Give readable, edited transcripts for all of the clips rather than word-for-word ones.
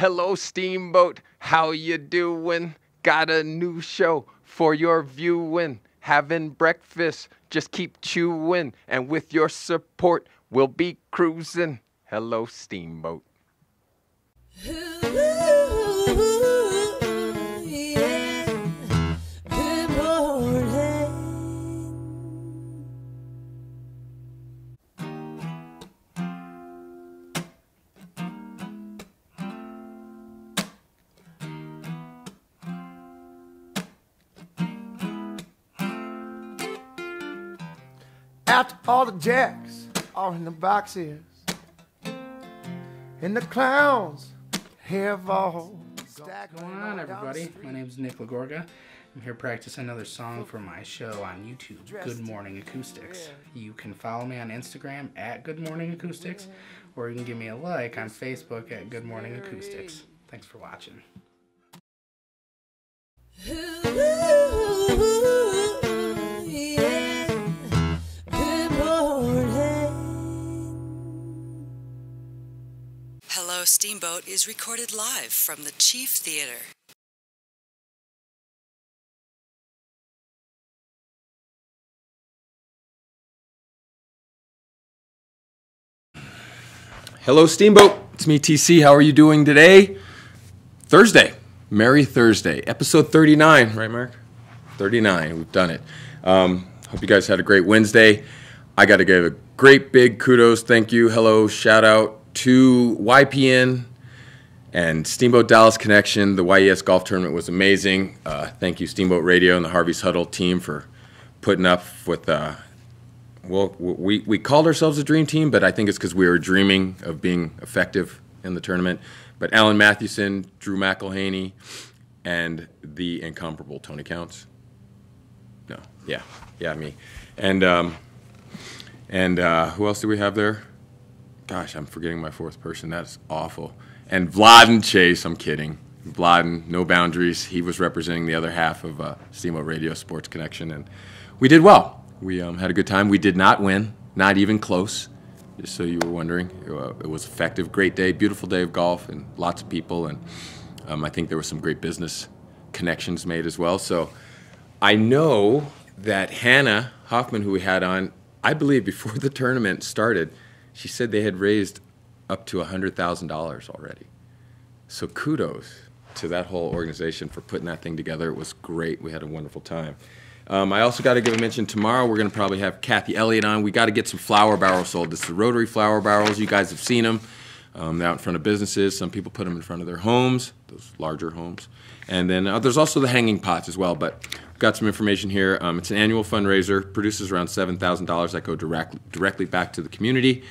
Hello, Steamboat. How you doing? Got a new show for your viewing. Having breakfast, just keep chewing. And with your support, we'll be cruising. Hello, Steamboat. After all the jacks are in the boxes, and the clowns have all What's going on, everybody? My name is Nick Lagorga. I'm here to practice another song for my show on YouTube, Good Morning Acoustics. You can follow me on Instagram at Good Morning Acoustics, or you can give me a like on Facebook at Good Morning Acoustics. Thanks for watching. Hello, Steamboat is recorded live from the Chief Theater. Hello, Steamboat. It's me, TC. How are you doing today? Thursday. Merry Thursday. Episode 39, right, Mark? 39. We've done it. Hope you guys had a great Wednesday. I got to give a great big kudos, thank you, hello, shout out to YPN and Steamboat Dallas Connection. The YES golf tournament was amazing. Thank you, Steamboat Radio and the Harvey's Huddle team for putting up with, well, we called ourselves a dream team, but I think it's because we were dreaming of being effective in the tournament. But Alan Mathewson, Drew McElhaney, and the incomparable Tony Counts. No, yeah, me. And who else do we have there? Gosh, I'm forgetting my fourth person. That's awful. And Vladen Chase, I'm kidding. Vladen, no boundaries. He was representing the other half of Steamboat Radio Sports Connection, and we did well. We had a good time. We did not win, not even close, just so you were wondering. It was effective, great day, beautiful day of golf, and lots of people, and I think there were some great business connections made as well. So I know that Hannah Hoffman, who we had on, I believe before the tournament started, she said they had raised up to $100,000 already. So kudos to that whole organization for putting that thing together. It was great. We had a wonderful time. I also got to give a mention, tomorrow we're going to probably have Kathy Elliott on. We got to get some flower barrels sold. It's the rotary flower barrels. You guys have seen them. They're out in front of businesses. Some people put them in front of their homes, those larger homes. And then there's also the hanging pots as well, but we've got some information here. It's an annual fundraiser, produces around $7,000 that go directly back to the community.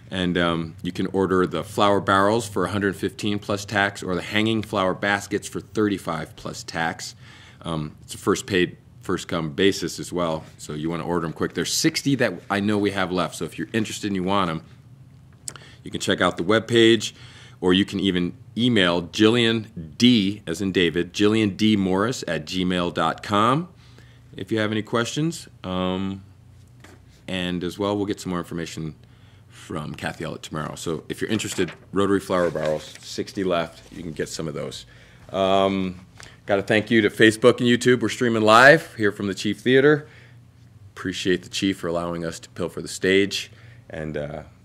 And you can order the flower barrels for $115 plus tax, or the hanging flower baskets for $35 plus tax. It's a first come basis as well, so you want to order them quick. There's 60 that I know we have left, so if you're interested and you want them, you can check out the webpage, or you can even email Jillian D, as in David, Jillian D. Morris at gmail.com if you have any questions. And as well, we'll get some more information from Kathy Elliott tomorrow. So if you're interested, rotary flower barrels, 60 left. You can get some of those. Got to thank you to Facebook and YouTube. We're streaming live here from the Chief Theater. Appreciate the Chief for allowing us to pilfer the stage. And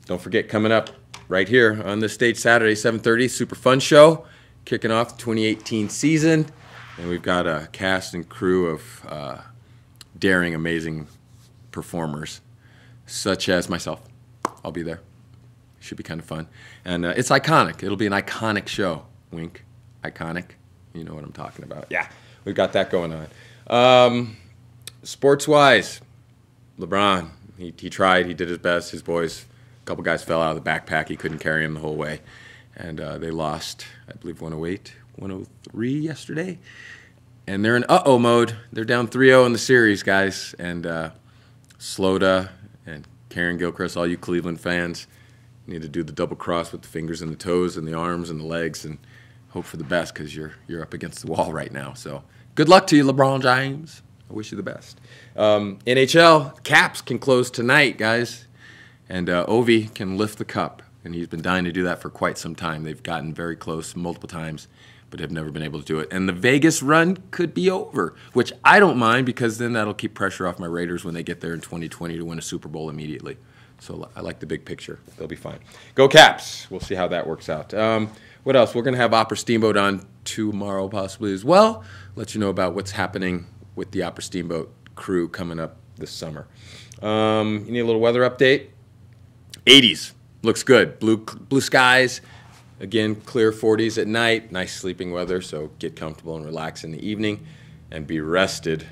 don't forget, coming up right here on this stage Saturday, 7:30, super fun show, kicking off the 2018 season. And we've got a cast and crew of daring, amazing performers, such as myself. I'll be there. Should be kind of fun. And it's iconic. It'll be an iconic show. Wink. Iconic. You know what I'm talking about. Yeah, we've got that going on. Sports-wise, LeBron, he tried. He did his best. His boys, a couple guys fell out of the backpack. He couldn't carry him the whole way. And they lost, I believe, 108, 103 yesterday. And they're in uh-oh mode. They're down 3-0 in the series, guys. And Sloda and Karen Gilchrist, all you Cleveland fans, need to do the double cross with the fingers and the toes and the arms and the legs and hope for the best, because you're up against the wall right now. So good luck to you, LeBron James. I wish you the best. NHL, Caps can close tonight, guys. And Ovi can lift the cup. and he's been dying to do that for quite some time. They've gotten very close multiple times, but have never been able to do it. And the Vegas run could be over, which I don't mind because then that'll keep pressure off my Raiders when they get there in 2020 to win a Super Bowl immediately. So I like the big picture. They'll be fine. Go Caps. We'll see how that works out. What else? We're going to have Opera Steamboat on tomorrow possibly as well. Let you know about what's happening with the Opera Steamboat crew coming up this summer. You need a little weather update? 80s. Looks good. Blue skies. Again, clear 40s at night. Nice sleeping weather, so get comfortable and relax in the evening and be rested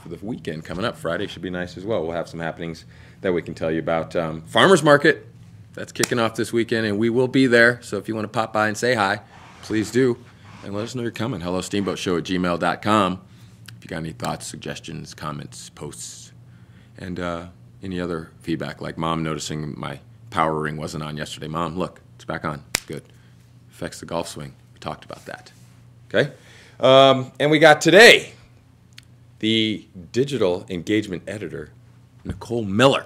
for the weekend coming up. Friday should be nice as well. We'll have some happenings that we can tell you about. Farmers Market, that's kicking off this weekend, and we will be there. So if you want to pop by and say hi, please do. And let us know you're coming. HelloSteamboatShow@gmail.com. If you got any thoughts, suggestions, comments, posts, and any other feedback, like Mom noticing my power ring wasn't on yesterday. Mom, look, it's back on. Good. Affects the golf swing. We talked about that. Okay? And we got today the digital engagement editor, Nicole Miller,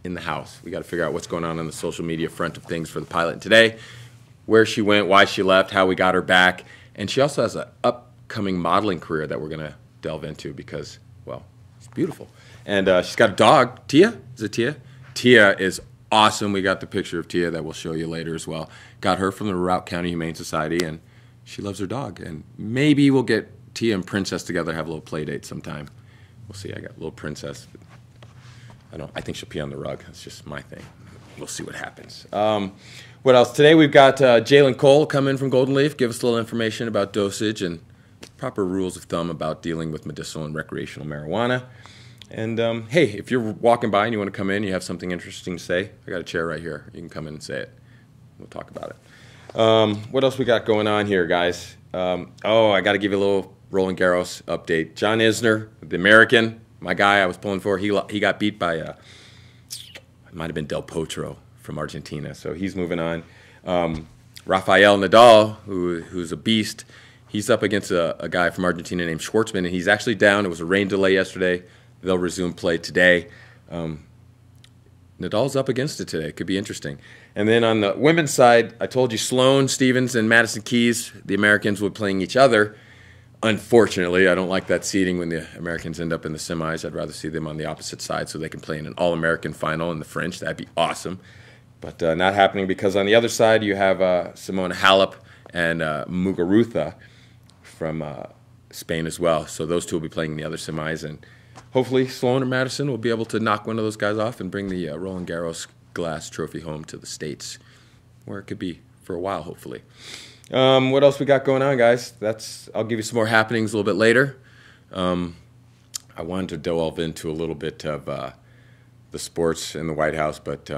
in the house. We got to figure out what's going on the social media front of things for the pilot today, where she went, why she left, how we got her back. And she also has an upcoming modeling career that we're going to delve into because, well, it's beautiful. And she's got a dog, Tia. Is it Tia? Tia is awesome. We got the picture of Tia that we'll show you later as well. Got her from the Routt County Humane Society, and she loves her dog. And maybe we'll get Tia and Princess together, have a little play date sometime. We'll see. I got a little Princess. I think she'll pee on the rug. That's just my thing. We'll see what happens. What else? Today we've got Jalen Cole come in from Golden Leaf, give us a little information about dosage and proper rules of thumb about dealing with medicinal and recreational marijuana. And, hey, if you're walking by and you want to come in, you have something interesting to say, I got a chair right here. You can come in and say it. We'll talk about it. What else we got going on here, guys? I got to give you a little Roland Garros update. John Isner, the American, my guy I was pulling for, he got beat by, it might have been Del Potro from Argentina, so he's moving on. Rafael Nadal, who's a beast, he's up against a guy from Argentina named Schwartzman, and he's actually down. It was a rain delay yesterday. They'll resume play today. Nadal's up against it today. It could be interesting. And then on the women's side, I told you Sloane Stevens and Madison Keys, the Americans, were playing each other. Unfortunately, I don't like that seeding when the Americans end up in the semis. I'd rather see them on the opposite side so they can play in an All-American final in the French. That'd be awesome. But not happening because on the other side you have Simona Halep and Muguruza from Spain as well. So those two will be playing in the other semis, and hopefully Sloane or Madison will be able to knock one of those guys off and bring the Roland Garros glass trophy home to the States, where it could be for a while, hopefully. What else we got going on, guys? I'll give you some more happenings a little bit later. I wanted to delve into a little bit of the sports in the White House, but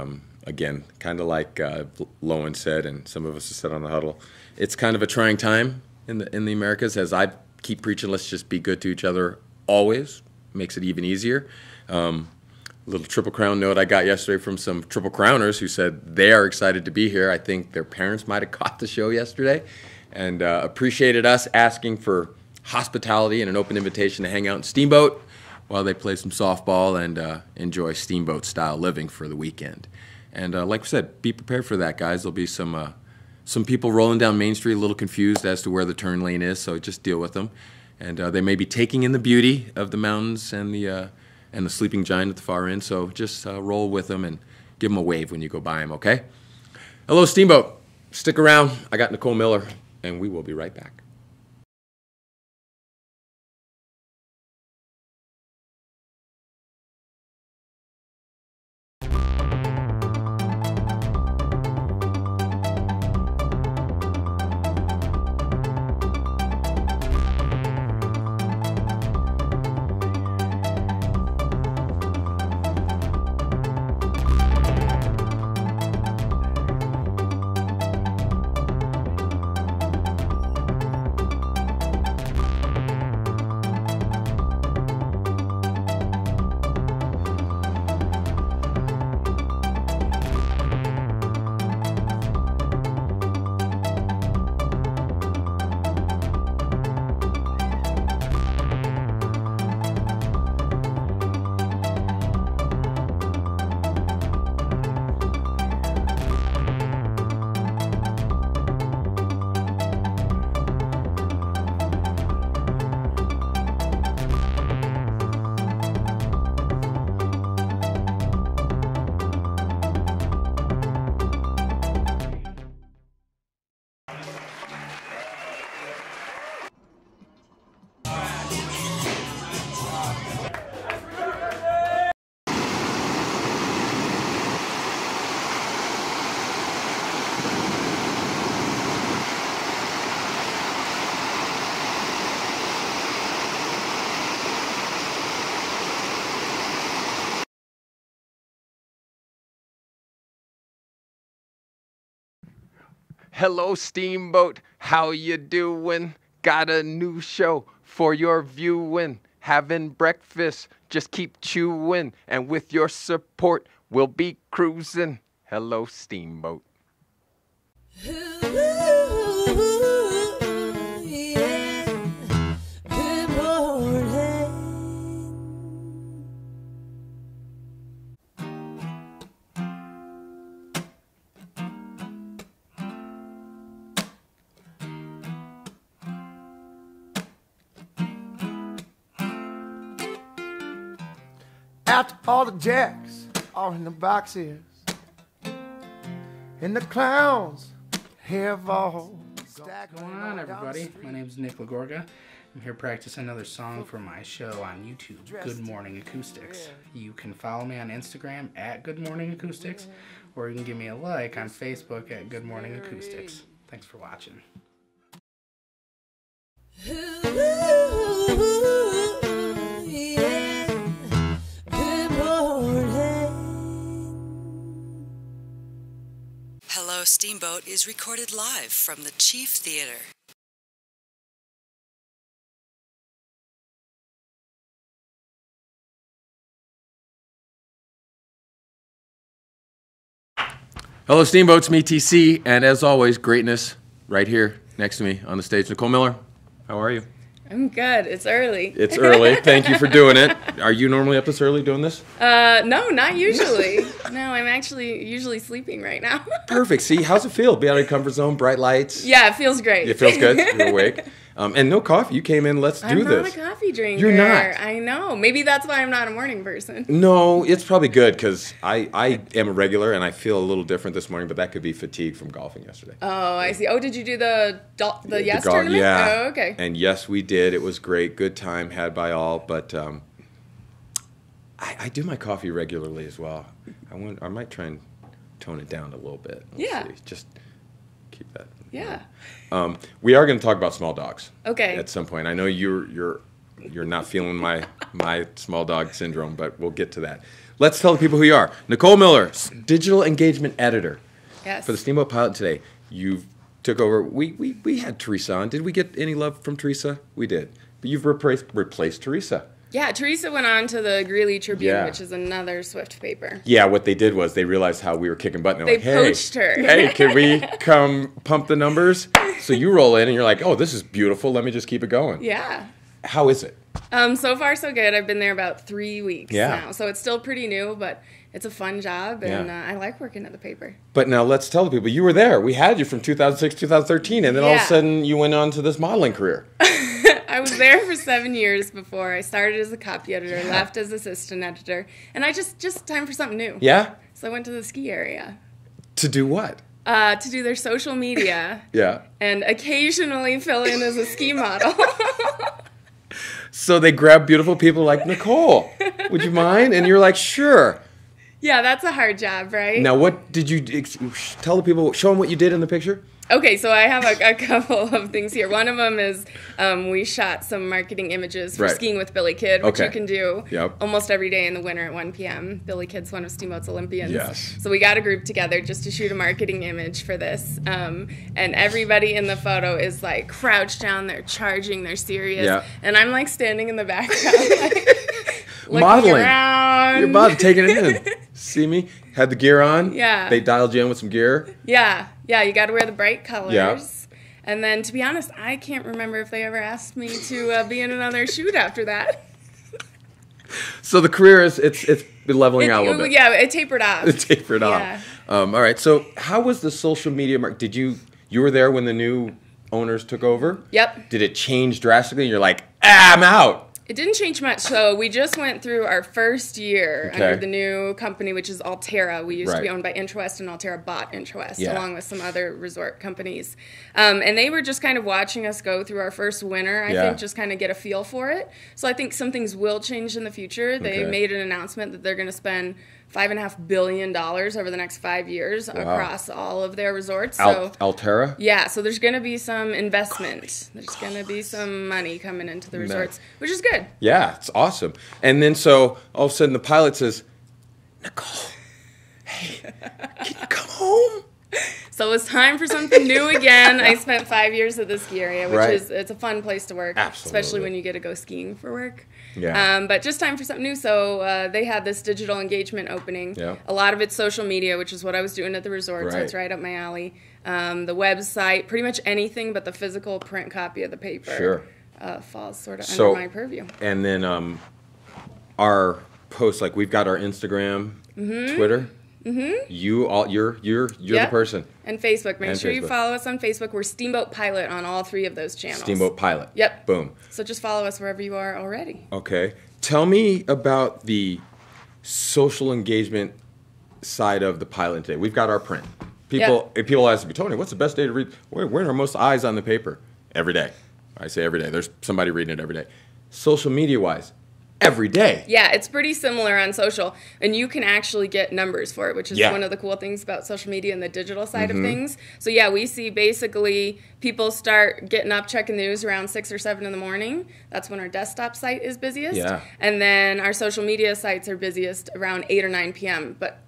again, kind of like Lowen said, and some of us have said on the huddle, it's kind of a trying time in the Americas. As I keep preaching, let's just be good to each other always. Makes it even easier. Little Triple Crown note I got yesterday from some Triple Crowners who said they are excited to be here. I think their parents might have caught the show yesterday and appreciated us asking for hospitality and an open invitation to hang out in Steamboat while they play some softball and enjoy Steamboat-style living for the weekend. And like we said, be prepared for that, guys. There'll be some people rolling down Main Street a little confused as to where the turn lane is, so just deal with them. And they may be taking in the beauty of the mountains and the sleeping giant at the far end. So just roll with them and give them a wave when you go by them, okay? Hello, Steamboat. Stick around. I got Nicole Miller, and we will be right back. Hello, Steamboat. How you doing? Got a new show for your viewing. Having breakfast, just keep chewing. And with your support, we'll be cruising. Hello, Steamboat. After all the jacks are in the boxes, and the clowns have all What's going on, everybody? My name's Nick Lagorga. I'm here practicing another song for my show on YouTube, Good Morning Acoustics. You can follow me on Instagram at Good Morning Acoustics, or you can give me a like on Facebook at Good Morning Acoustics. Thanks for watching. Hello, Steamboat is recorded live from the Chief Theater. Hello, Steamboats, me TC, and as always, greatness right here next to me on the stage. Nicole Miller, how are you? I'm good. It's early. It's early. Thank you for doing it. Are you normally up this early doing this? No, not usually. No, I'm actually usually sleeping right now. Perfect. See, how's it feel? Be out of your comfort zone, bright lights. Yeah, it feels great. It feels good. You're awake. And no coffee. You came in, let's do this. I'm not a coffee drinker. You're not. I know. Maybe that's why I'm not a morning person. No, it's probably good because I am a regular and I feel a little different this morning, but that could be fatigue from golfing yesterday. Oh, I see. Oh, did you do the yes tournament? Yeah. Oh, okay. And yes, we did. It was great. Good time had by all. But I do my coffee regularly as well. I might try and tone it down a little bit. Let's Yeah. see. Just keep that. Yeah. We are going to talk about small dogs. Okay. At some point. I know you're not feeling my small dog syndrome, but we'll get to that. Let's tell the people who you are. Nicole Miller, digital engagement editor. Yes. For the Steamboat Pilot today. You took over. We had Teresa on. Did we get any love from Teresa? We did. But you've replaced Teresa. Yeah, Teresa went on to the Greeley Tribune, Yeah. which is another Swift paper. Yeah, what they did was they realized how we were kicking butt. And They they're like, poached her. Hey, can we come pump the numbers? So you roll in and you're like, oh, this is beautiful. Let me just keep it going. Yeah. How is it? So far, so good. I've been there about 3 weeks Yeah. now. So it's still pretty new, but it's a fun job, and Yeah. I like working at the paper. But now let's tell the people, you were there. We had you from 2006, 2013, and then all of a Yeah. sudden you went on to this modeling career. I was there for 7 years before. I started as a copy editor, left as assistant editor, and I just time for something new. Yeah? So I went to the ski area To do what? to do their social media Yeah. and occasionally fill in as a ski model. So they grab beautiful people like Nicole. Would you mind? And you're like, sure. Yeah, that's a hard job, right? Now, what did you tell the people? Show them what you did in the picture. Okay, so I have a couple of things here. One of them is we shot some marketing images for Right. Skiing with Billy Kidd, which Okay. you can do Yep. almost every day in the winter at 1 p.m. Billy Kidd's one of Steamboat's Olympians. Yes. So we got a group together just to shoot a marketing image for this. And everybody in the photo is like crouched down, they're charging, they're serious. Yeah. And I'm like standing in the background, like, looking Modeling. around. You're about to take it in. See me? Had the gear on. Yeah. They dialed you in with some gear. Yeah, you got to wear the bright colors. Yeah. And then, to be honest, I can't remember if they ever asked me to be in another shoot after that. So the career is it's been leveling out a little bit. Yeah, it tapered off. It tapered Yeah. off. All right. So how was the social media market? Did you were there when the new owners took over? Yep. Did it change drastically? You're like, I'm out. It didn't change much. So we just went through our first year Okay. under the new company, which is Altera. We used to be Right. owned by Intrawest, and Altera bought Intrawest, Yeah. along with some other resort companies. And they were just kind of watching us go through our first winter, I Yeah. think, just kind of get a feel for it. So I think some things will change in the future. They Okay. made an announcement that they're going to spend $5.5 billion over the next 5 years across all of their resorts. So Altera? yeah, so there's going to be some investment. There's going to be some money coming into the resorts, which is good. Yeah, it's awesome. And then so all of a sudden the pilot says, Nicole, hey, can you come home? So it was time for something new again. I spent 5 years at the ski area, which Right. it's a fun place to work, Absolutely. especially when you get to go skiing for work. Yeah. But just time for something new. So they had this digital engagement opening. Yeah. A lot of it's social media, which is what I was doing at the resort, so Right. it's right up my alley. The website, pretty much anything but the physical print copy of the paper Sure. falls sort of So- under my purview. And then our posts, like we've got our Instagram, Twitter. Mm-hmm. You're the Yep. person. And Facebook. Make And sure you Facebook. follow us on Facebook. We're Steamboat Pilot on all 3 of those channels. Steamboat Pilot. Yep. Boom. So just follow us wherever you are already. Okay. Tell me about the social engagement side of the pilot today. We've got our print. People ask me, Tony, what's the best day to read? When are most eyes on the paper? Every day. I say every day. There's somebody reading it every day. Social media wise, every day. Yeah, it's pretty similar on social, and you can actually get numbers for it, which is one of the cool things about social media and the digital side of things. So yeah, we see basically people start getting up, checking the news around 6 or 7 in the morning. That's when our desktop site is busiest. Yeah. And then our social media sites are busiest around 8 or 9 p.m. But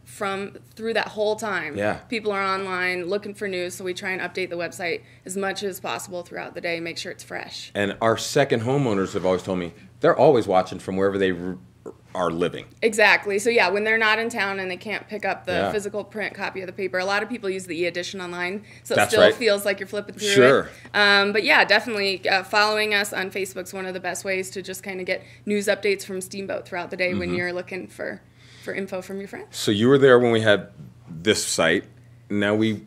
through that whole time, people are online looking for news, so we try and update the website as much as possible throughout the day, make sure it's fresh. And our second homeowners have always told me they're always watching from wherever they are living. Exactly. So yeah, when they're not in town and they can't pick up the Yeah. physical print copy of the paper, a lot of people use the e-edition online, so it That's still right. feels like you're flipping through Sure. it. But yeah, definitely following us on Facebook's one of the best ways to just kind of get news updates from Steamboat throughout the day when you're looking for info from your friends. So you were there when we had this site. Now we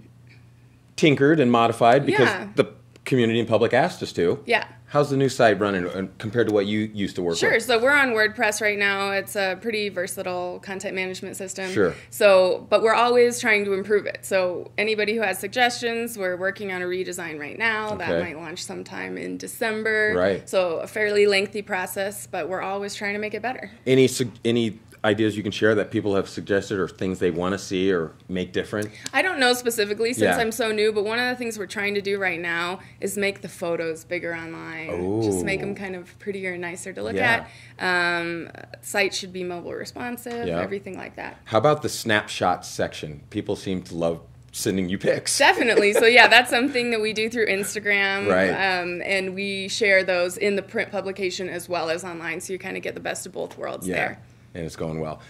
tinkered and modified because Yeah. the community and public asked us to. Yeah. How's the new site running compared to what you used to work Sure. with? So we're on WordPress right now. It's a pretty versatile content management system. Sure. So, but we're always trying to improve it. So anybody who has suggestions, we're working on a redesign right now. That Okay. might launch sometime in December. Right. So a fairly lengthy process, but we're always trying to make it better. Any ideas you can share that people have suggested or things they want to see or make different? I don't know specifically since Yeah. I'm so new, but one of the things we're trying to do right now is make the photos bigger online. Oh. Just make them kind of prettier and nicer to look Yeah. at. Site should be mobile responsive, Yeah. everything like that. How about the snapshot section? People seem to love sending you pics. Definitely. So yeah, that's something that we do through Instagram. Right. And we share those in the print publication as well as online. So you kind of get the best of both worlds there. And it's going well.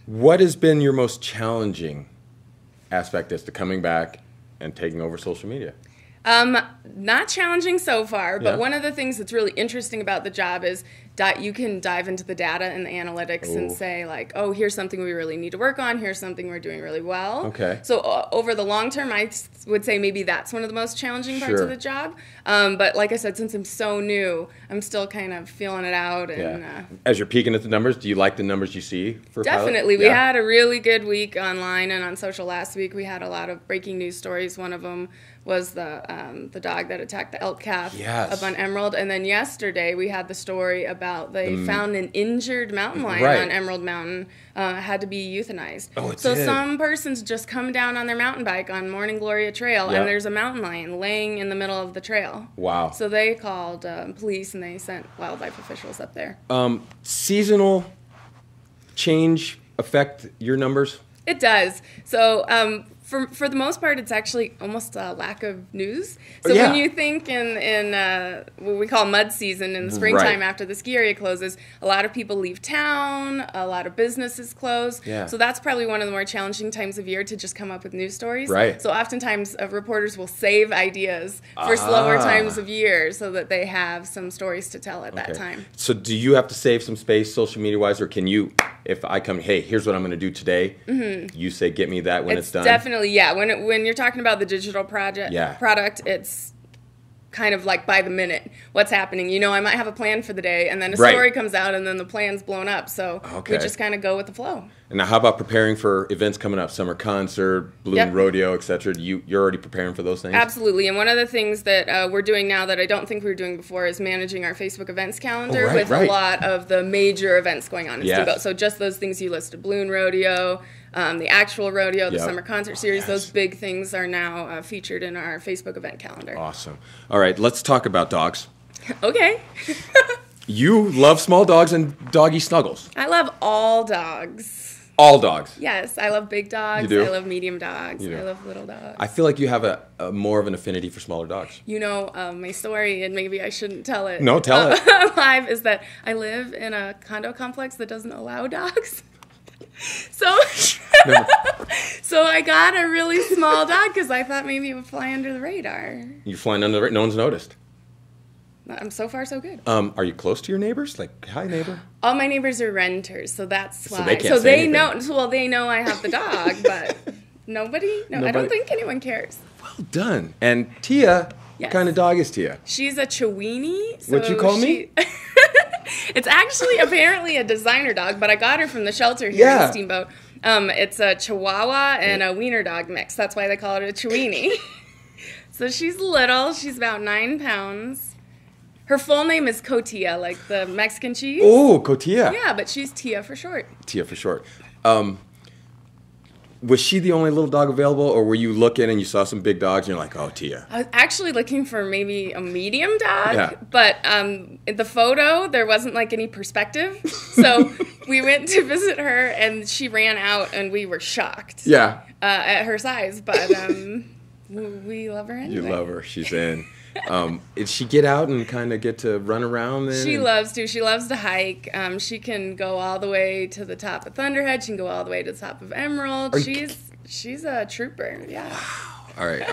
What has been your most challenging aspect as to coming back and taking over social media? Not challenging so far, but Yeah. one of the things that's really interesting about the job is you can dive into the data and the analytics and say like, oh, here's something we really need to work on. Here's something we're doing really well. Okay. So over the long term, I would say maybe that's one of the most challenging parts Sure. of the job. But like I said, since I'm so new, I'm still kind of feeling it out. And As you're peeking at the numbers, do you like the numbers you see for Pilot? definitely. We Yeah. had a really good week online and on social last week. We had a lot of breaking news stories. One of them was the dog that attacked the elk calf Yes. up on Emerald. And then yesterday we had the story about they found an injured mountain lion Right. on Emerald Mountain, had to be euthanized. Oh, it so did. some person's just come down on their mountain bike on Morning Gloria Trail, Yep. and there's a mountain lion laying in the middle of the trail. Wow. So they called police and they sent wildlife officials up there. Seasonal change affect your numbers? It does. So for the most part, it's actually almost a lack of news. So Yeah. when you think in what we call mud season in the springtime Right. after the ski area closes, a lot of people leave town, a lot of businesses close. Yeah. So that's probably one of the more challenging times of year to just come up with news stories. Right. So oftentimes reporters will save ideas for slower times of year so that they have some stories to tell at that Okay. time. So do you have to save some space social media wise, or can you, if I come, hey, here's what I'm going to do today, you say get me that when it's done? Definitely, yeah. When you're talking about the digital product, it's kind of like by the minute what's happening. You know, I might have a plan for the day, and then a Right. story comes out, and then the plan's blown up. So Okay. we just kind of go with the flow. And now how about preparing for events coming up, summer concert, balloon Yep. rodeo, etc.? You're already preparing for those things? Absolutely. And one of the things that we're doing now that I don't think we were doing before is managing our Facebook events calendar right, with right. a lot of the major events going on in Yes. Steamboat. So just those things you listed, balloon rodeo, the actual rodeo, the Yep. summer concert series, Yes. those big things are now featured in our Facebook event calendar. Awesome. All right, let's talk about dogs. Okay. You love small dogs and doggy snuggles. I love all dogs. All dogs. Yes, I love big dogs. You do? I love medium dogs. You do. I love little dogs. I feel like you have a more of an affinity for smaller dogs. You know, my story, and maybe I shouldn't tell it. No, tell it. Live, is that I live in a condo complex that doesn't allow dogs. So, so I got a really small dog because I thought maybe it would fly under the radar. You're flying under the radar. No one's noticed. I'm so far so good. Are you close to your neighbors? Like, hi, neighbor. All my neighbors are renters, so that's why. So they can't say anything. know. Well, they know I have the dog, but nobody. No, I don't think anyone cares. Well done. And Tia, Yes. what kind of dog is Tia? She's a Chiweenie. So What'd you call me? It's actually apparently a designer dog, but I got her from the shelter here in Steamboat. It's a Chihuahua and a Wiener dog mix. That's why they call it a Chiweenie. So she's little. She's about 9 pounds. Her full name is Cotilla, like the Mexican cheese. Oh, Cotilla. Yeah, but she's Tia for short. Tia for short. Was she the only little dog available, or were you looking and you saw some big dogs and you're like, oh, Tia? I was actually looking for maybe a medium dog, Yeah. but in the photo, there wasn't like any perspective. So we went to visit her and she ran out and we were shocked at her size, but we love her anyway. You love her. She's in. Did she get out and kind of get to run around then? She loves to. She loves to hike. She can go all the way to the top of Thunderhead. She can go all the way to the top of Emerald. She's a trooper. Yeah. All right.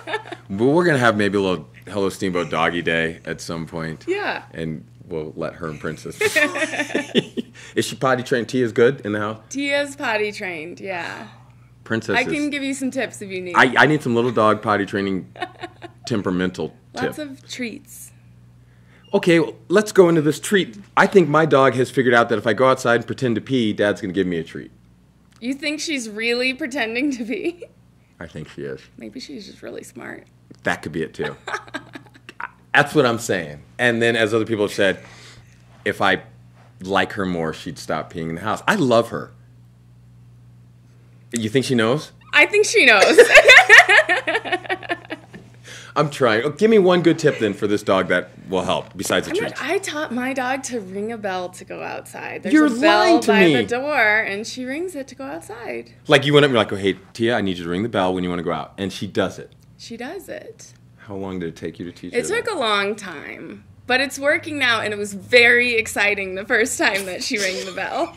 Well, we're gonna have maybe a little Hello Steamboat Doggy Day at some point. Yeah. And we'll let her and Princess. Is she potty trained? Tia's good in the house. Tia's potty trained. Yeah. Princess. I can give you some tips if you need. I need some little dog potty training temperamental Lots tip. of treats. Okay, well, let's go into this treat. I think my dog has figured out that if I go outside and pretend to pee, Dad's going to give me a treat. You think she's really pretending to be? I think she is. Maybe she's just really smart. That could be it, too. That's what I'm saying. And then, as other people have said, if I like her more, she'd stop peeing in the house. I love her. You think she knows? I think she knows. I'm trying. Oh, give me one good tip then for this dog that will help besides the treats. I taught my dog to ring a bell to go outside. There's You're a bell lying to by me. the door, and she rings it to go outside. Like you went up and you're like, oh, hey, Tia, I need you to ring the bell when you want to go out. And she does it. She does it. How long did it take you to teach her It took that? a long time, but it's working now, and it was very exciting the first time that she rang the bell.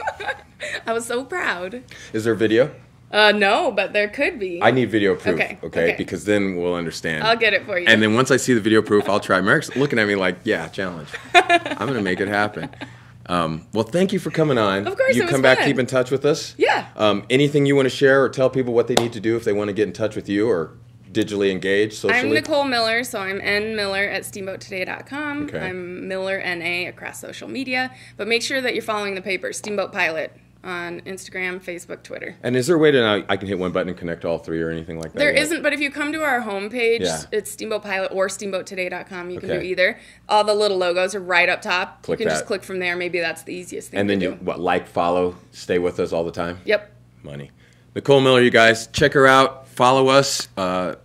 I was so proud. Is there video? No, but there could be. I need video proof, Okay. Because then we'll understand. I'll get it for you. And then once I see the video proof, I'll try. Merrick's looking at me like, yeah, challenge. I'm going to make it happen. Well, thank you for coming on. Of course, You it was come back, fun. keep in touch with us. Yeah. Anything you want to share or tell people what they need to do if they want to get in touch with you or digitally engage socially? I'm Nicole Miller, so I'm N Miller at steamboattoday.com. Okay. I'm Miller NA across social media, but make sure that you're following the paper, Steamboat Pilot, on Instagram, Facebook, Twitter. And is there a way to I can hit one button and connect all three or anything like that? There yet? isn't, but if you come to our homepage, Yeah. it's Steamboat Pilot or steamboattoday.com. You can do Okay. either. All the little logos are right up top. Click you can that. just click from there. Maybe that's the easiest thing And to then do. you like, follow, stay with us all the time? Yep. Money. Nicole Miller, you guys, check her out, follow us, let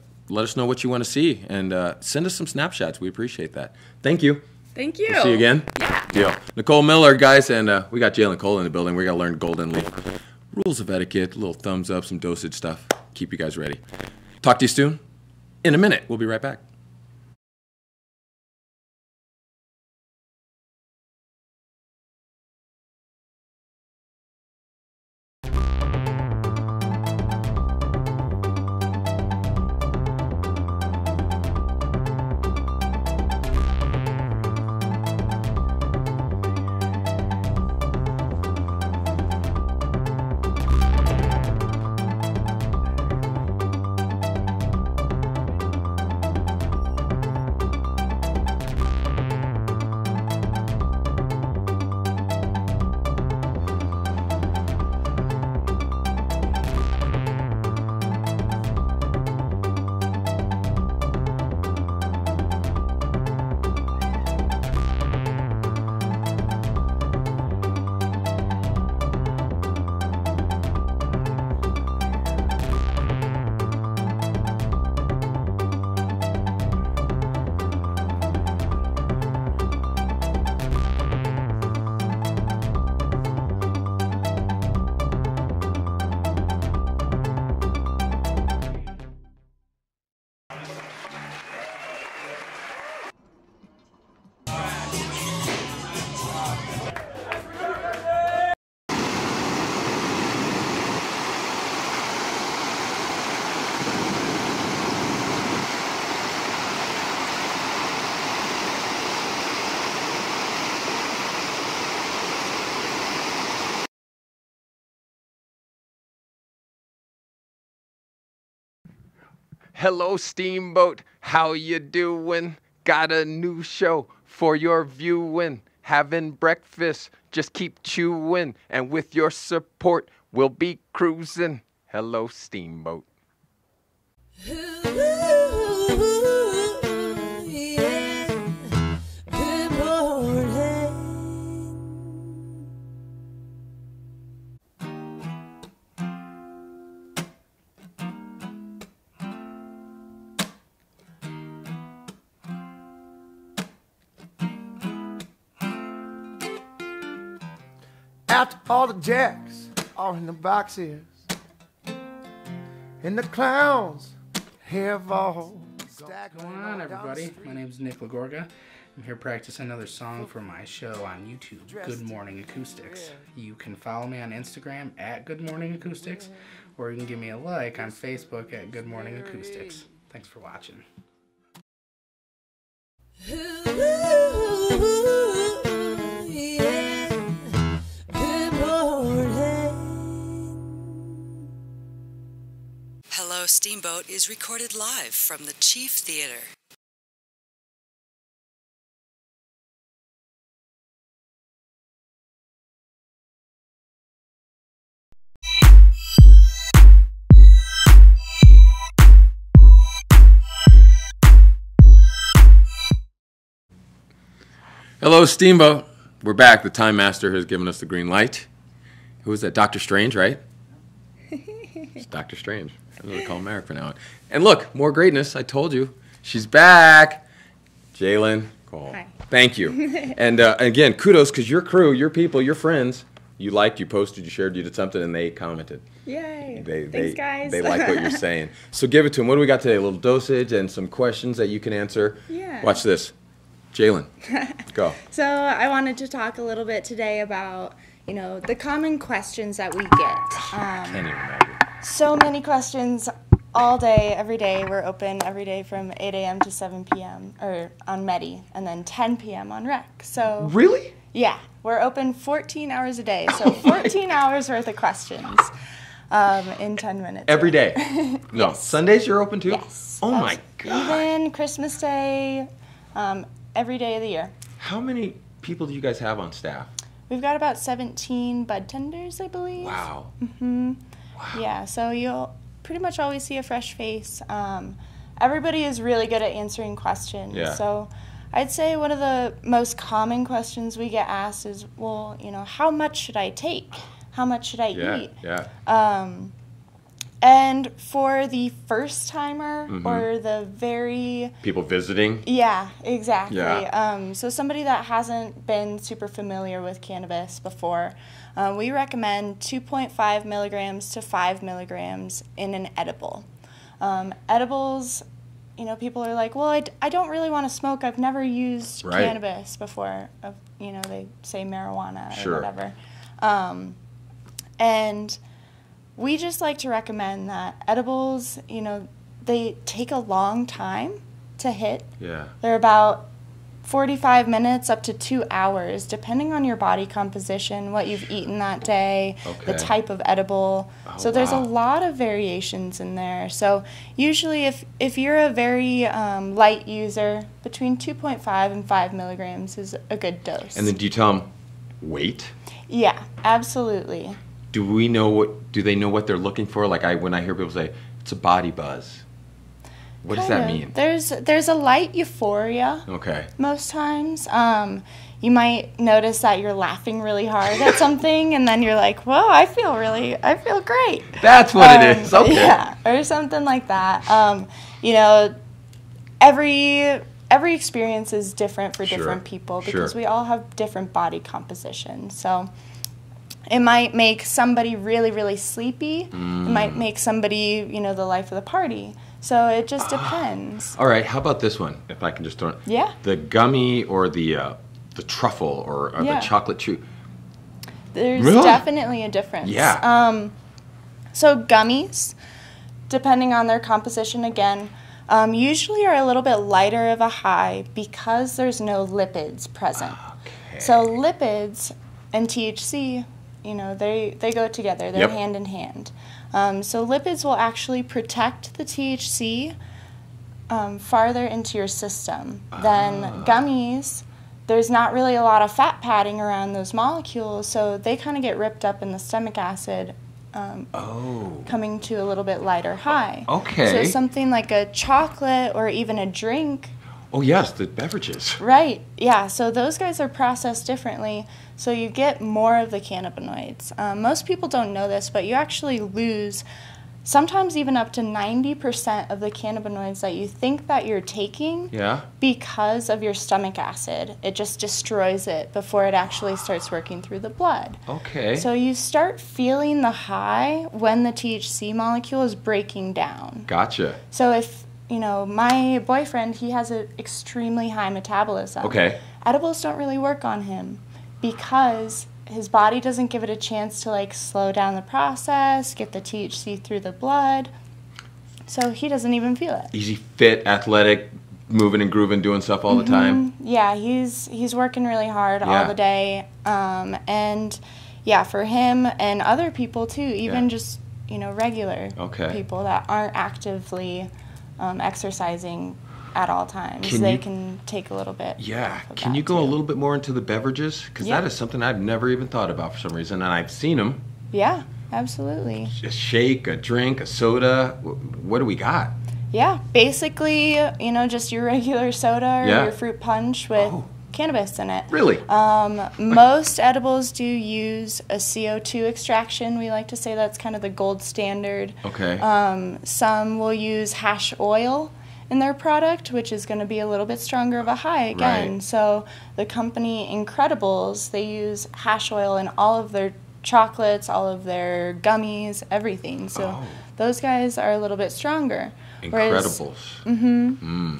us know what you want to see, and send us some snapshots. We appreciate that. Thank you. Thank you. We'll see you again. Yeah. Deal. Nicole Miller, guys, and we got Jalen Cole in the building. We got to learn Golden Leaf. Rules of etiquette, a little thumbs up, some dosage stuff. Keep you guys ready. Talk to you soon. In a minute. We'll be right back. Hello, Steamboat. How you doing? Got a new show for your viewing. Having breakfast, just keep chewing. And with your support, we'll be cruising. Hello, Steamboat. After all the jacks are in the boxes, and the clowns have all What's going on, everybody? My name's Nick Lagorga. I'm here practicing another song for my show on YouTube, Good Morning Acoustics. You can follow me on Instagram at Good Morning Acoustics, or you can give me a like on Facebook at Good Morning Acoustics. Thanks for watching. Hello, Steamboat is recorded live from the Chief Theater. Hello, Steamboat. We're back. The Time Master has given us the green light. Who is that? Dr. Strange, right? It's Dr. Strange. I'm going to call him Eric from now on. And look, more greatness. I told you. She's back. Jalen Cole. Hi. Thank you. And again, kudos, because your crew, your people, your friends, you liked, you posted, you shared, you did something, and they commented. Yay. They, Thanks, guys. They like what you're saying. So give it to them. What do we got today? A little dosage and some questions that you can answer. Yeah. Watch this. Jalen, go. So I wanted to talk a little bit today about, the common questions that we get. Can't even imagine. So many questions all day, every day. We're open every day from 8 a.m. to 7 p.m. or on Medi, and then 10 p.m. on Rec. So Really? yeah, we're open 14 hours a day. So 14 hours worth of questions in 10 minutes. Every day? No. Yes. Sundays you're open too? Yes. Oh my God. Even Christmas Day, every day of the year. How many people do you guys have on staff? We've got about 17 bud tenders, I believe. Wow. Wow. Yeah, so you'll pretty much always see a fresh face. Everybody is really good at answering questions. Yeah. So I'd say one of the most common questions we get asked is, well, how much should I take? How much should I eat? Yeah. And for the first timer or the very... People visiting? Yeah, exactly. Yeah. So somebody that hasn't been super familiar with cannabis before, we recommend 2.5 milligrams to 5 milligrams in an edible. Edibles, people are like, well, I don't really want to smoke. I've never used cannabis before. They say marijuana or whatever. And we just like to recommend that edibles, they take a long time to hit. Yeah. They're about 45 minutes up to 2 hours, depending on your body composition, what you've eaten that day, the type of edible. So there's a lot of variations in there. So usually if you're a very light user, between 2.5 and 5 milligrams is a good dose. And then do you tell them weight? Yeah, absolutely. Do they know what they're looking for? Like when I hear people say, it's a body buzz. What does that mean? There's a light euphoria. Okay. Most times. You might notice that you're laughing really hard at something, and then you're like, whoa, I feel great. That's what it is. Okay. Yeah, or something like that. Every experience is different for different people because we all have different body composition. So it might make somebody really, really sleepy. It might make somebody, the life of the party. So it just depends. All right, how about this one, if I can just throw it? Yeah. The gummy or the truffle or the chocolate chew. There's definitely a difference. Yeah. So gummies, depending on their composition again, usually are a little bit lighter of a high because there's no lipids present. Okay. So lipids and THC they go together. They're hand in hand. So lipids will actually protect the THC farther into your system than gummies. There's not really a lot of fat padding around those molecules, so they kind of get ripped up in the stomach acid, coming to a little bit lighter high. Okay. So something like a chocolate or even a drink. Oh, yes, the beverages. Right, yeah, so those guys are processed differently, so you get more of the cannabinoids. Most people don't know this, but you actually lose sometimes even up to 90% of the cannabinoids that you think that you're taking because of your stomach acid. It just destroys it before it actually starts working through the blood. Okay. So you start feeling the high when the THC molecule is breaking down. Gotcha. So if, my boyfriend, he has an extremely high metabolism. Okay. Edibles don't really work on him because his body doesn't give it a chance to slow down the process, get the THC through the blood. So he doesn't even feel it. Easy, fit, athletic, moving and grooving, doing stuff all the time. Yeah, he's working really hard all the day. And yeah, for him and other people too, even just, regular people that aren't actively exercising at all times. They can take a little bit. Yeah. Can you go a little bit more into the beverages? Because that is something I've never even thought about for some reason, and I've seen them. Yeah, absolutely. A shake, a drink, a soda. What do we got? Yeah, basically, just your regular soda or your fruit punch with cannabis in it. Really? Most edibles do use a CO2 extraction. We like to say that's kind of the gold standard. Okay. Some will use hash oil in their product, which is going to be a little bit stronger of a high again. Right. So the company Incredibles, they use hash oil in all of their chocolates, all of their gummies, everything. So those guys are a little bit stronger. Incredibles.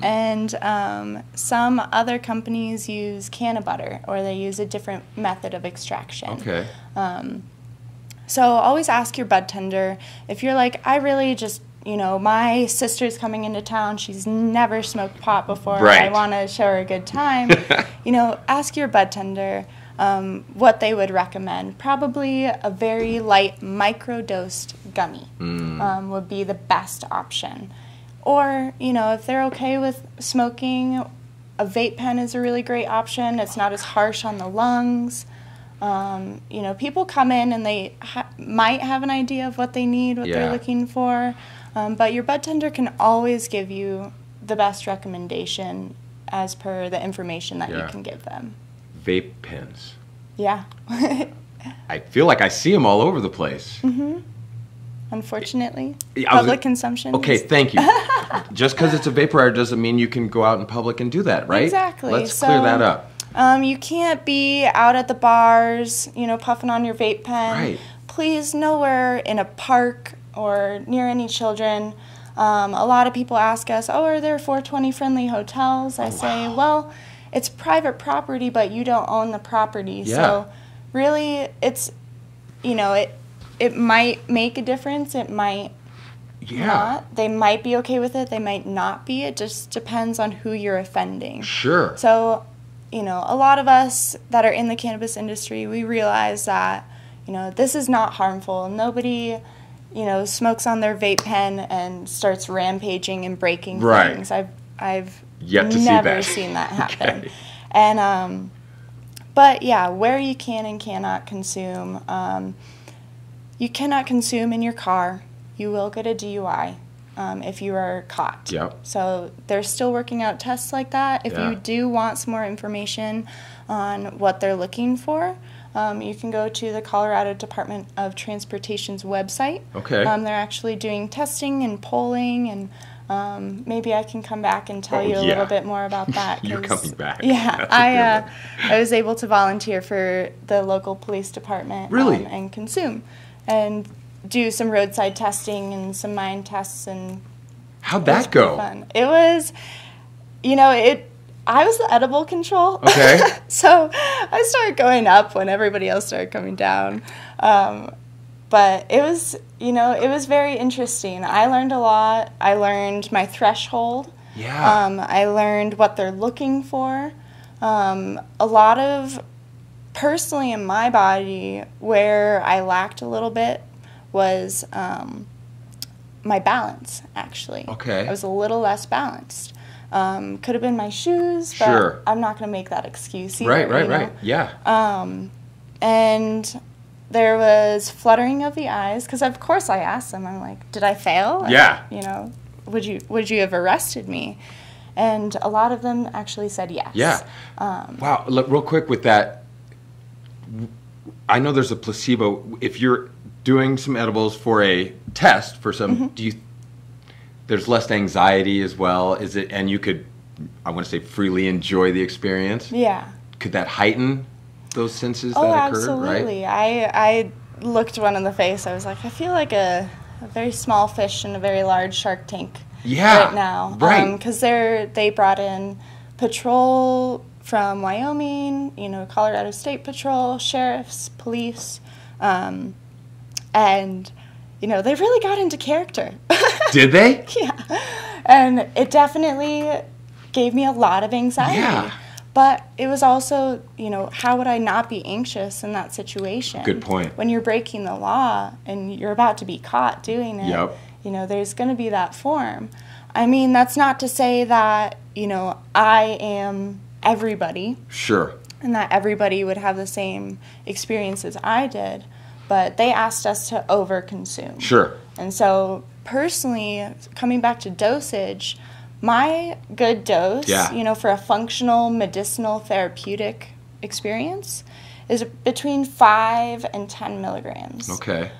And some other companies use canna butter, or they use a different method of extraction. Okay. So always ask your bud tender. If you're like, I really just, my sister's coming into town, she's never smoked pot before, I want to show her a good time, ask your bud tender what they would recommend. Probably a very light microdosed gummy would be the best option. Or, if they're okay with smoking, a vape pen is a really great option. It's not as harsh on the lungs. People come in and they might have an idea of what they need, what they're looking for. But your bud tender can always give you the best recommendation as per the information that you can give them. Vape pens. Yeah. I feel like I see them all over the place. Unfortunately, public consumption. Okay, thank you. Just because it's a vaporizer doesn't mean you can go out in public and do that, right? Exactly. Let's clear that up. You can't be out at the bars, puffing on your vape pen. Right. Please, nowhere in a park or near any children. A lot of people ask us, are there 420 friendly hotels? I say, well, it's private property, but you don't own the property. Yeah. So really, it's, it might make a difference. It might not. They might be okay with it. They might not be. It just depends on who you're offending. Sure. So, a lot of us that are in the cannabis industry, we realize that, this is not harmful. Nobody, smokes on their vape pen and starts rampaging and breaking things. I've yet to never seen that happen. Okay. And, but yeah, where you can and cannot consume, you cannot consume in your car. You will get a DUI if you are caught. Yep. So they're still working out tests like that. If you do want some more information on what they're looking for, you can go to the Colorado Department of Transportation's website. Okay. They're actually doing testing and polling, and maybe I can come back and tell you a little bit more about that. You're coming back. Yeah, I was able to volunteer for the local police department. Really? And consume, and do some roadside testing and some mind tests. And how'd that go? Fun. It was, I was the edible control. Okay. So I started going up when everybody else started coming down. But it was, it was very interesting. I learned a lot. I learned my threshold. Yeah. I learned what they're looking for. A lot of personally in my body, where I lacked a little bit was my balance, actually. Okay. I was a little less balanced. Could have been my shoes, but Sure. I'm not going to make that excuse either. Right. Yeah. And there was fluttering of the eyes, because of course I asked them, I'm like, did I fail? Yeah. You know, would you have arrested me? And a lot of them actually said yes. Yeah. Wow. Look, real quick with that, I know there's a placebo. If you're doing some edibles for a test for some, there's less anxiety as well, is it? And you could, I want to say, freely enjoy the experience. Yeah. Could that heighten those senses that Oh, occurred? absolutely. Right? I looked one in the face. I was like, I feel like a very small fish in a very large shark tank right now. Right. Because they brought in patrol from Wyoming, you know, Colorado State Patrol, sheriffs, police, and, you know, they really got into character. Did they? Yeah. And it definitely gave me a lot of anxiety. Yeah. But it was also, you know, how would I not be anxious in that situation? Good point. When you're breaking the law and you're about to be caught doing it, Yep. you know, there's going to be that form. I mean, that's not to say that, you know, I am everybody. Sure. And that everybody would have the same experience as I did. But they asked us to overconsume. Sure. And so, personally, coming back to dosage, my good dose, you know, for a functional, medicinal, therapeutic experience is between 5 and 10 milligrams. Okay.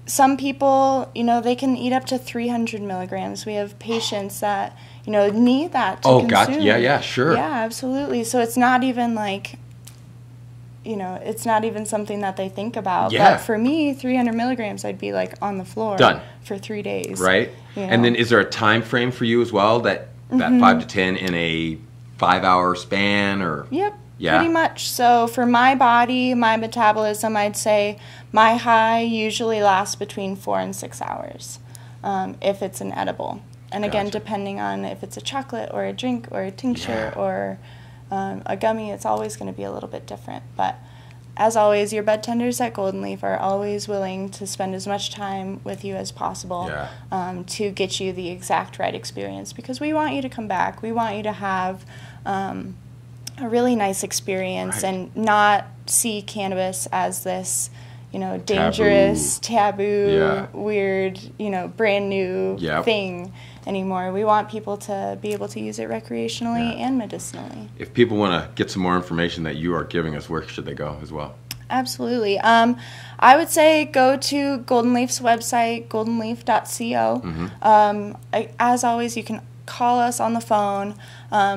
Some people, you know, they can eat up to 300 milligrams. We have patients that, you know, need that to consume. Gotcha. Yeah, sure. Yeah, absolutely. So it's not even like, you know, it's not even something that they think about. Yeah. But for me, 300 milligrams, I'd be like on the floor Done. for 3 days. Right. You know? And then is there a time frame for you as well, that 5 to 10 in a 5-hour span, or? Yep. Yeah. Pretty much. So for my body, my metabolism, I'd say my high usually lasts between 4 and 6 hours if it's an edible. And again, Gotcha. depending on if it's a chocolate or a drink or a tincture or a gummy, it's always going to be a little bit different. But as always, your bud tenders at Golden Leaf are always willing to spend as much time with you as possible to get you the exact right experience, because we want you to come back. We want you to have a really nice experience and not see cannabis as this, you know, dangerous, taboo, weird, you know, brand new thing anymore. We want people to be able to use it recreationally and medicinally. If people want to get some more information that you are giving us, where should they go as well? Absolutely. I would say go to Golden Leaf's website, goldenleaf.co. As always, you can call us on the phone,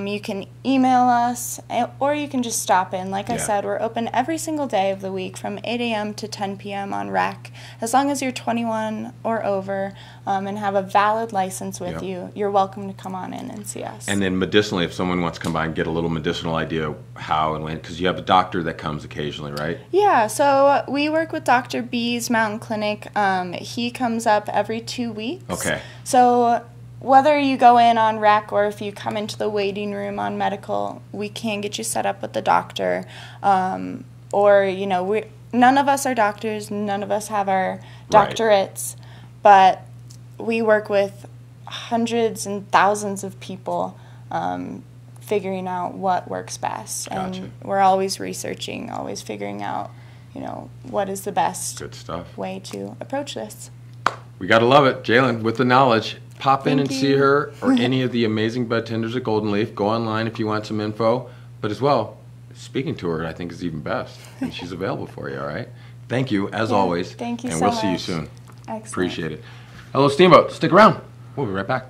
you can email us, or you can just stop in. Like I said, we're open every single day of the week from 8 a.m. to 10 p.m. on rec. As long as you're 21 or over and have a valid license with you, you're welcome to come on in and see us. And then medicinally, if someone wants to come by and get a little medicinal idea how and when, because you have a doctor that comes occasionally, right? Yeah, so we work with Dr. B's Mountain Clinic. He comes up every 2 weeks. Okay. So whether you go in on rec or if you come into the waiting room on medical, we can get you set up with the doctor. Or, you know, none of us are doctors, none of us have our doctorates, but we work with hundreds and thousands of people figuring out what works best. Gotcha. And we're always researching, always figuring out, you know, what is the best way to approach this. We got to love it. Jalen, with the knowledge, pop in and see her or any of the amazing bud tenders at Golden Leaf. Go online if you want some info. But as well, speaking to her, I think, is even best. And she's available for you, all right? Thank you, as always. Thank you and so we'll much. see you soon. Excellent. Appreciate it. Hello, Steamboat. Stick around. We'll be right back.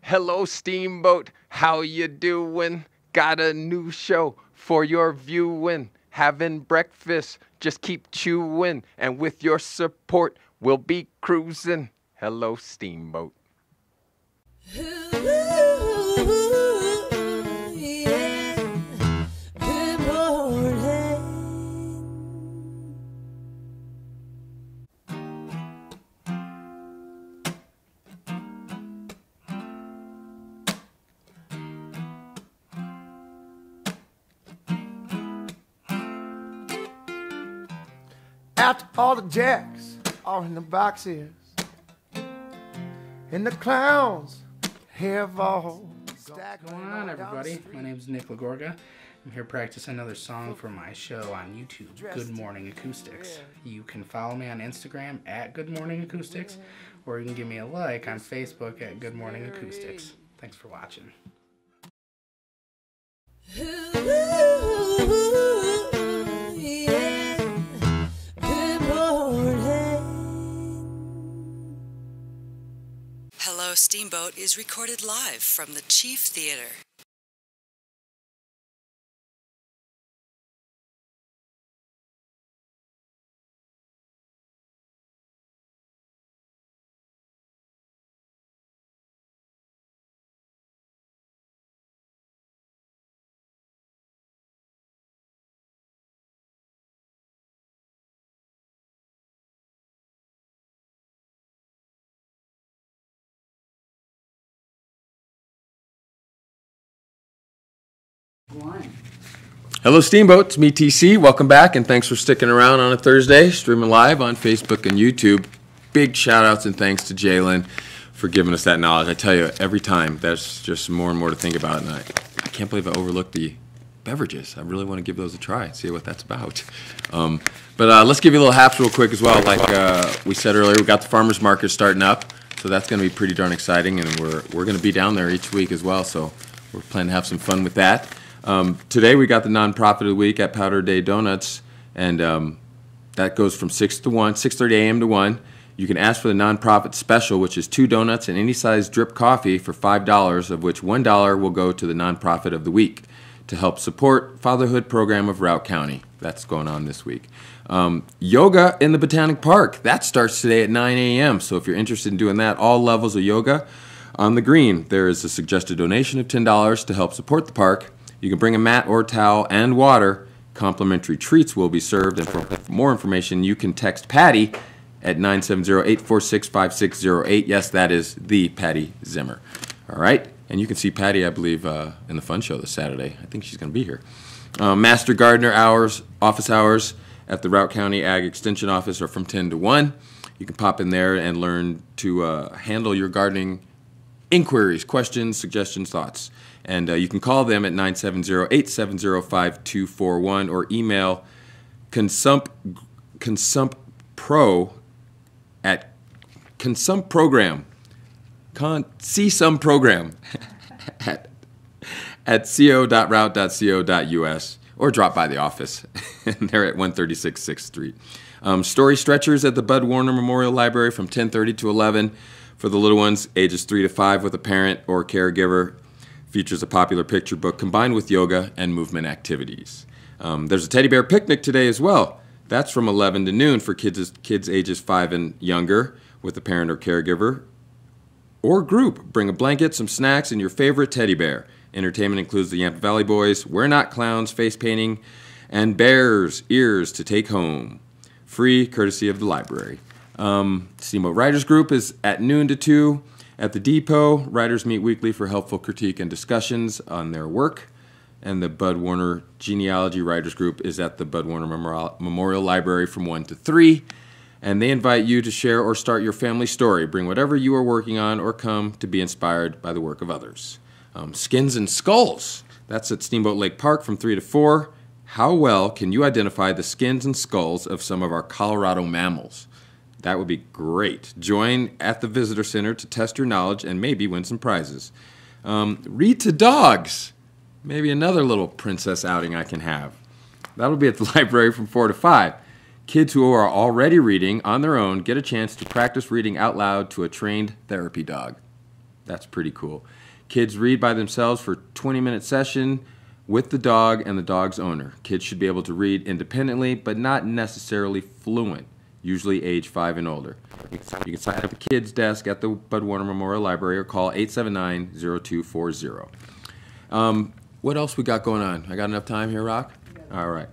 Hello, Steamboat. How you doing? Got a new show for your viewing. Having breakfast, just keep chewing. And with your support, we'll be cruising. Hello, Steamboat. After all the jacks are in the boxes, and the clowns have all stacked. What's going on, everybody? My name is Nick Lagorga. I'm here practicing another song for my show on YouTube, Good Morning Acoustics. You can follow me on Instagram at Good Morning Acoustics, or you can give me a like on Facebook at Good Morning Acoustics. Thanks for watching. Hello, Steamboat is recorded live from the Chief Theater. Hello, Steamboat. It's me, TC. Welcome back, and thanks for sticking around on a Thursday, streaming live on Facebook and YouTube. Big shout-outs and thanks to Jalen for giving us that knowledge. I tell you, every time, there's just more and more to think about, and I can't believe I overlooked the beverages. I really want to give those a try and see what that's about. But let's give you a little haps real quick as well. Like we said earlier, we got the farmers market starting up, so that's going to be pretty darn exciting, and we're going to be down there each week as well, so we're planning to have some fun with that. Today we got the nonprofit of the week at Powder Day Donuts, and that goes from 6:30 a.m. to 1. You can ask for the nonprofit special, which is 2 donuts and any size drip coffee for $5, of which $1 will go to the nonprofit of the week to help support fatherhood program of Routt County. That's going on this week. Yoga in the Botanic Park. That starts today at 9 a.m. So if you're interested in doing that, all levels of yoga on the green. There is a suggested donation of $10 to help support the park. You can bring a mat or towel and water. Complimentary treats will be served. And for more information, you can text Patty at 970-846-5608. Yes, that is the Patty Zimmer. All right? And you can see Patty, I believe, in the fun show this Saturday. I think she's going to be here. Master Gardener hours, office hours at the Routt County Ag Extension Office are from 10 to 1. You can pop in there and learn to handle your gardening inquiries, questions, suggestions, thoughts. And you can call them at 970-870-5241 or email consumpro at consumprogram at co.route.co.us, or drop by the office. They're at 136 6th Street. Story stretchers at the Bud Warner Memorial Library from 10:30 to 11 for the little ones, ages 3 to 5, with a parent or caregiver. Features a popular picture book combined with yoga and movement activities. There's a teddy bear picnic today as well. That's from 11 to noon for kids ages 5 and younger with a parent or caregiver or group. Bring a blanket, some snacks, and your favorite teddy bear. Entertainment includes the Yampa Valley Boys, We're Not Clowns, face painting, and bears' ears to take home. Free, courtesy of the library. Steamboat Writers Group is at noon to 2. At the depot, writers meet weekly for helpful critique and discussions on their work. And the Bud Warner Genealogy Writers Group is at the Bud Warner Memorial Library from 1 to 3. And they invite you to share or start your family story. Bring whatever you are working on or come to be inspired by the work of others. Skins and Skulls. That's at Steamboat Lake Park from 3 to 4. How well can you identify the skins and skulls of some of our Colorado mammals? That would be great. Join at the Visitor Center to test your knowledge and maybe win some prizes. Read to dogs. Maybe another little princess outing I can have. That'll be at the library from 4 to 5. Kids who are already reading on their own get a chance to practice reading out loud to a trained therapy dog. That's pretty cool. Kids read by themselves for a 20-minute session with the dog and the dog's owner. Kids should be able to read independently, but not necessarily fluent, usually age 5 and older. You can sign up at the kids' desk at the Bud Warner Memorial Library or call 879-0240. What else we got going on? I got enough time here, Rock? All right.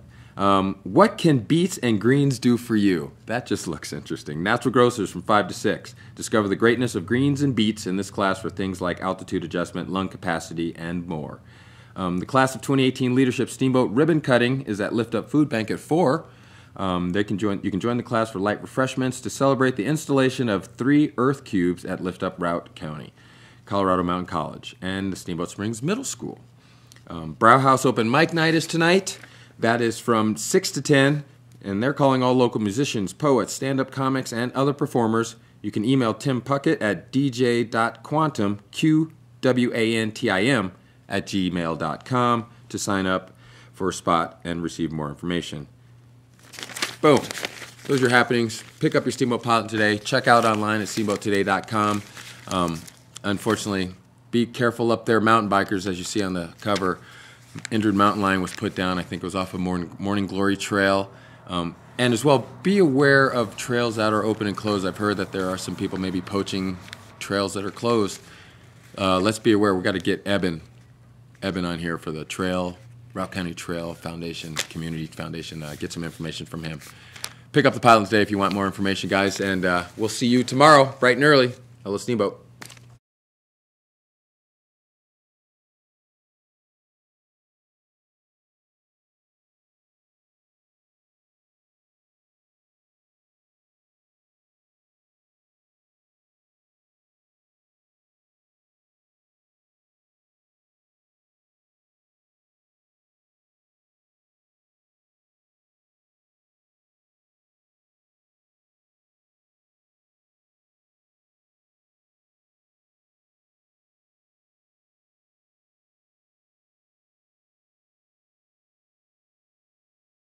What can beets and greens do for you? That just looks interesting. Natural Grocers from 5 to 6. Discover the greatness of greens and beets in this class for things like altitude adjustment, lung capacity, and more. The class of 2018 Leadership Steamboat ribbon cutting is at Lift Up Food Bank at 4. You can join the class for light refreshments to celebrate the installation of 3 earth cubes at Lift Up Routt County, Colorado Mountain College, and the Steamboat Springs Middle School. Brauhaus Open Mic Night is tonight. That is from 6 to 10, and they're calling all local musicians, poets, stand-up comics, and other performers. You can email Tim Puckett at dj.quantum, QWANTIM, @gmail.com to sign up for a spot and receive more information. Boom. Those are your happenings. Pick up your Steamboat Pilot today. Check out online at steamboattoday.com. Unfortunately, be careful up there, mountain bikers, as you see on the cover. Injured mountain lion was put down. I think it was off of Morning Glory Trail. And as well, be aware of trails that are open and closed. I've heard that there are some people maybe poaching trails that are closed. Let's be aware. We've got to get Eben on here for the Routt County Trail Foundation, Community Foundation. Get some information from him. Pick up the Pilot today if you want more information, guys. And we'll see you tomorrow, bright and early. Hello, Steamboat.